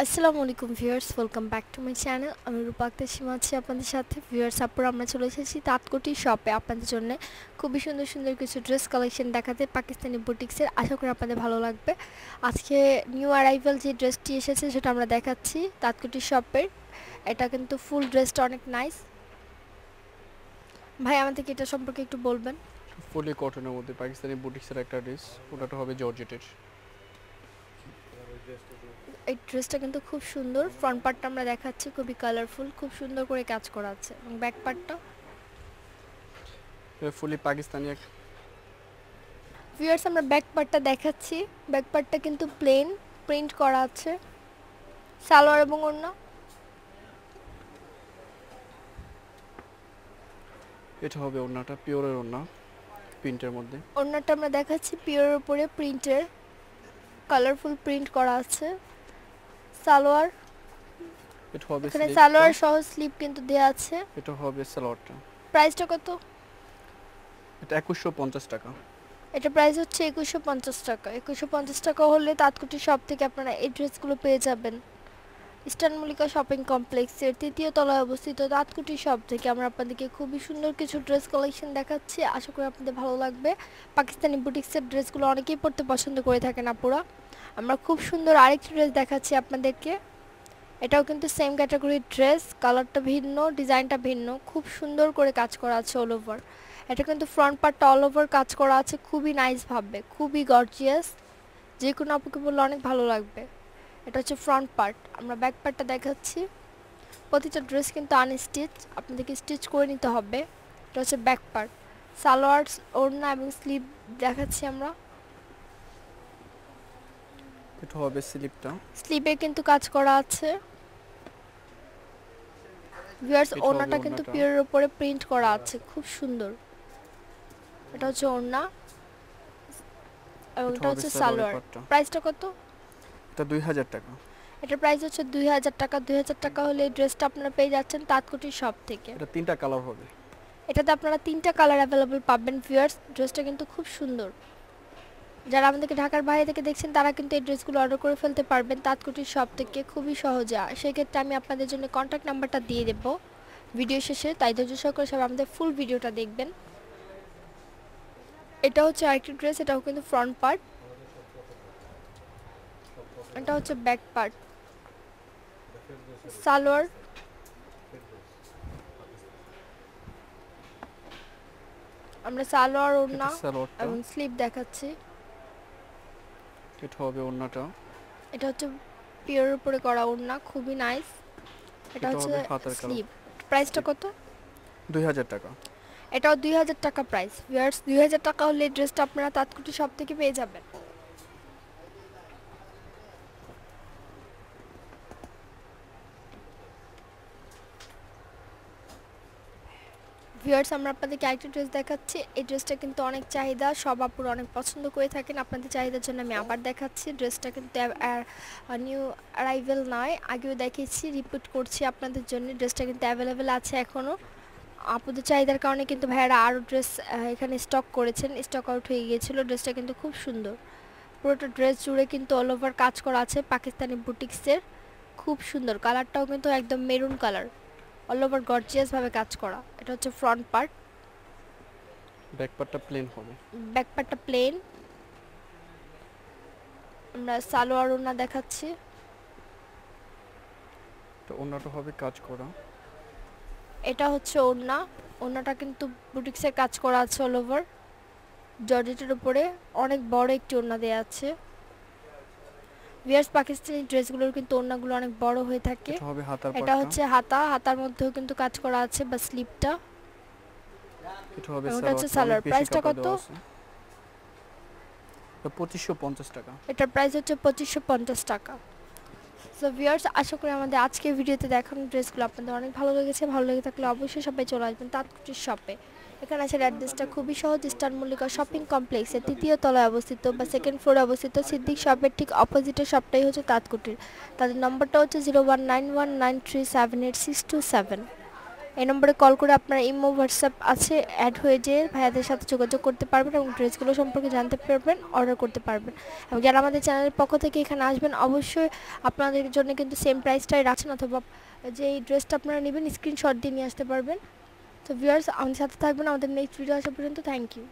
আসসালামু আলাইকুম viewers, welcome back to my channel. আমি রূপা আক্তার সীমা আছি আপনাদের সাথে। ভিউয়ার্স, আপুরা আমরা চলে এসেছি তাঁতকুটি শপে আপনাদের জন্য খুবই সুন্দর সুন্দর কিছু ড্রেস কালেকশন দেখাতে, পাকিস্তানি বুটিক্সের। আশা করি আপনাদের ভালো লাগবে। আজকে নিউ অ্যারাইভাল যে ড্রেসটি এসেছে সেটা আমরা দেখাচ্ছি তাঁতকুটি শপের। এটা কিন্তু ফুল ড্রেসটা অনেক নাইস। ভাই, আমাদেরকে এটা সম্পর্কে একটু বলবেন। ফুলি কটনের মধ্যে পাকিস্তানি বুটিক্সের একটা ড্রেস, ওটা হবে জর্জেটের। এই ড্রেসটা কিন্তু খুব সুন্দর। ফ্রন্ট পার্টটা আমরা দেখাচ্ছি, খুবই কালারফুল, খুব সুন্দর করে কাজ করা আছে। এবং ব্যাক পার্টটা ফুলি পাকিস্তানি এক ভিউয়ার্স, আমরা ব্যাক পার্টটা দেখাচ্ছি। ব্যাক পার্টটা কিন্তু প্লেন প্রিন্ট করা আছে, সালোয়ার এবং ওড়না। এটা হবে ওড়নাটা, পিওরের ওড়না, প্রিন্টের মধ্যে। ওড়নাটা আমরা দেখাচ্ছি পিওরের উপরে প্রিন্টের, কালারফুল প্রিন্ট করা আছে। সালোয়ার, এটা হবে এখানে স্লিভটা, সালোয়ার সহ স্লিপ কিন্তু দেয়া আছে। এটা হবে সালোয়ারটা। প্রাইসটা কত? এটা 2150 টাকা। এটা প্রাইস হচ্ছে 2150 টাকা। 2150 টাকা হলে তাঁতকুটি শপ থেকে আপনারা এই ড্রেসগুলো পেয়ে যাবেন। ইস্টার্ন মল্লিকা শপিং কমপ্লেক্সের তৃতীয় তলায় অবস্থিত তাঁতকুটি শপ থেকে আমরা আপনাদেরকে খুবই সুন্দর কিছু ড্রেস কালেকশন দেখাচ্ছি। আশা করি আপনাদের ভালো লাগবে। পাকিস্তানি বুটিক্সের ড্রেসগুলো অনেকেই পরতে পছন্দ করে থাকেন আপুরা। আমরা খুব সুন্দর আরেকটি ড্রেস দেখাচ্ছি আপনাদেরকে। এটাও কিন্তু সেম ক্যাটাগরির ড্রেস, কালারটা ভিন্ন, ডিজাইনটা ভিন্ন, খুব সুন্দর করে কাজ করা আছে অল ওভার। এটা কিন্তু ফ্রন্ট পার্টটা অল ওভার কাজ করা আছে খুবই নাইস ভাবে, খুবই গর্জিয়াস। যে কোনো আপুকে বললে অনেক ভালো লাগবে। এটা হচ্ছে ফ্রন্ট পার্ট। আমরা ব্যাক পার্টটা দেখাচ্ছি। প্রতিটা ড্রেস কিন্তু আনস্টিচ, আপনাদেরকে স্টিচ করে নিতে হবে। এটা হচ্ছে ব্যাক পার্ট। সালোয়ার, ওড়না এবং স্লিভ দেখাচ্ছি আমরা। এটা হবে স্লিভটা, স্লিভে কিন্তু কাজ করা আছে। ভিউয়ার্স, এটা হবে ওড়নাটা কিন্তু ওড়নাটা, পিওরের উপরে প্রিন্ট করা আছে, খুব সুন্দর। এটা হচ্ছে ওড়না এবং এটা এটা হবে হচ্ছে সালোয়ারের সালোয়ার। পাটটা। প্রাইসটা কত? এটা 2000 টাকা। এটার প্রাইস হচ্ছে 2000 টাকা। 2000 টাকা হলে এই ড্রেসটা আপনারা পেয়ে যাচ্ছেন তাঁতকুটির শপ থেকে। এটা তিনটা কালার হবে। এটাতে আপনারা 3টা কালার অ্যাভেলেবল পাবেন। ভিউয়ার্স, ড্রেসটা কিন্তু খুব সুন্দর। যারা আমাদেরকে ঢাকার বাইরে থেকে দেখছেন তারা কিন্তু এই ড্রেসগুলো অর্ডার করে ফেলতে পারবেন তাঁতকুটির শপ থেকে খুবই সহজে। সেক্ষেত্রে আমি আপনাদের জন্য কন্ট্যাক্ট নাম্বারটা দিয়ে দেব ভিডিও শেষে, তাই ধৈর্য সহকারে সবাই আমাদের ফুল ভিডিওটা দেখবেন। এটা হচ্ছে আরেকটি ড্রেস, এটাও কিন্তু ফ্রন্ট পার্ট। এটা হচ্ছে ব্যাক পার্ট। সালোয়ার, আমরা সালোয়ার, ওড়না এটা সালোয়ারটা, এবং স্লিভ দেখাচ্ছি। এটা হবে ওড়নাটা, এটা হচ্ছে পিওর উপরে করা ওড়না, খুবই নাইস। এটা এটা হচ্ছে হবে হাতার কালার। স্লিভ। প্রাইসটা কত? 2000 টাকা। এটাও 2000 টাকা প্রাইস। ভিউয়ার্স, 2000 টাকা হলে এই ড্রেসটা আপনারা তাঁতকুটি শপ থেকে পেয়ে যাবেন। ভিউয়ার্স, আমরা আপনাদেরকে আরেকটা ড্রেস দেখাচ্ছি। এই ড্রেসটা কিন্তু অনেক চাহিদা, সব আপুরা অনেক পছন্দ করে থাকেন। আপনাদের চাহিদার জন্য আমি আবার দেখাচ্ছি। ড্রেসটা কিন্তু নিউ অ্যারাইভেল নয়, আগেও দেখিয়েছি, রিপিট করছি আপনাদের জন্য। ড্রেসটা কিন্তু অ্যাভেলেবেল আছে এখনও। আপুদের চাহিদার কারণে কিন্তু ভাইয়ারা আরও ড্রেস এখানে স্টক করেছেন, স্টক আউট হয়ে গিয়েছিল। ড্রেসটা কিন্তু খুব সুন্দর। পুরোটা ড্রেস জুড়ে কিন্তু অল ওভার কাজ করা আছে পাকিস্তানি বুটিক্সের, খুব সুন্দর। কালারটাও কিন্তু একদম maroon colour, all over gorgeous ভাবে কাজ করা। এটা হচ্ছে ফ্রন্ট পার্ট। ব্যাক পার্টটা প্লেন হবে। ব্যাক পার্টটা প্লেন। আমরা সালোয়ার ওড়না দেখাচ্ছি। তো ওড়নাটা হবে কাজ করা। এটা হচ্ছে ওড়না। ওড়নাটা কিন্তু বুটিক্সের কাজ করা আছে অল ওভার, জর্জেটের উপরে অনেক বড় একটি ওড়না দেওয়া আছে। ভিউয়ার্স, পাকিস্তানি ড্রেসগুলোর কিন্তু ওড়নাগুলো অনেক বড় হয়ে থাকে। এটা হবে হাতার এটা পাটটা, হচ্ছে হাতা, হাতার মধ্যেও কিন্তু কাজ করা আছে বা স্লিপটা। এটা হবে এটা হচ্ছে সালোয়ারটা, অনেক সালোয়ার। বেশি প্রাইসটা কাপড় কত? দেওয়া আছে। এটা 2550 টাকা। এটার প্রাইস হচ্ছে 2550 টাকা। সো ভিউয়ার্স, আশা করি আমাদের আজকের ভিডিওতে দেখানো ড্রেসগুলো আপনাদের অনেক ভালো লেগেছে। ভালো লেগে থাকলে অবশ্যই সবাই চলে আসবেন তাঁতকুটির শপে। এখানে আসার অ্যাড্রেসটা খুবই সহজ। ইস্টার্ন মল্লিকা শপিং কমপ্লেক্সের তৃতীয় তলায় অবস্থিত বা সেকেন্ড ফ্লোরে অবস্থিত সিদ্দিক শপের ঠিক অপোজিটের শপটাই হচ্ছে তাঁতকুটির। তাদের নম্বরটা হচ্ছে 019193786227। এই নম্বরে কল করে আপনার ইমো হোয়াটসঅ্যাপ আছে অ্যাড হয়ে যেয়ে ভাইয়াদের সাথে যোগাযোগ করতে পারবেন এবং ড্রেসগুলো সম্পর্কে জানতে পারবেন, অর্ডার করতে পারবেন। এবং যারা আমাদের চ্যানেলের পক্ষ থেকে এখানে আসবেন অবশ্যই আপনাদের জন্য কিন্তু সেম প্রাইসটাই রাখছেন, অথবা যে এই ড্রেসটা আপনারা নেবেন স্ক্রিনশট দিয়ে নিয়ে আসতে পারবেন। তো ভিউয়ার্স আমাদের সাথে থাকবেন আমাদের নেক্সট ভিডিও আসা পর্যন্ত। Thank you.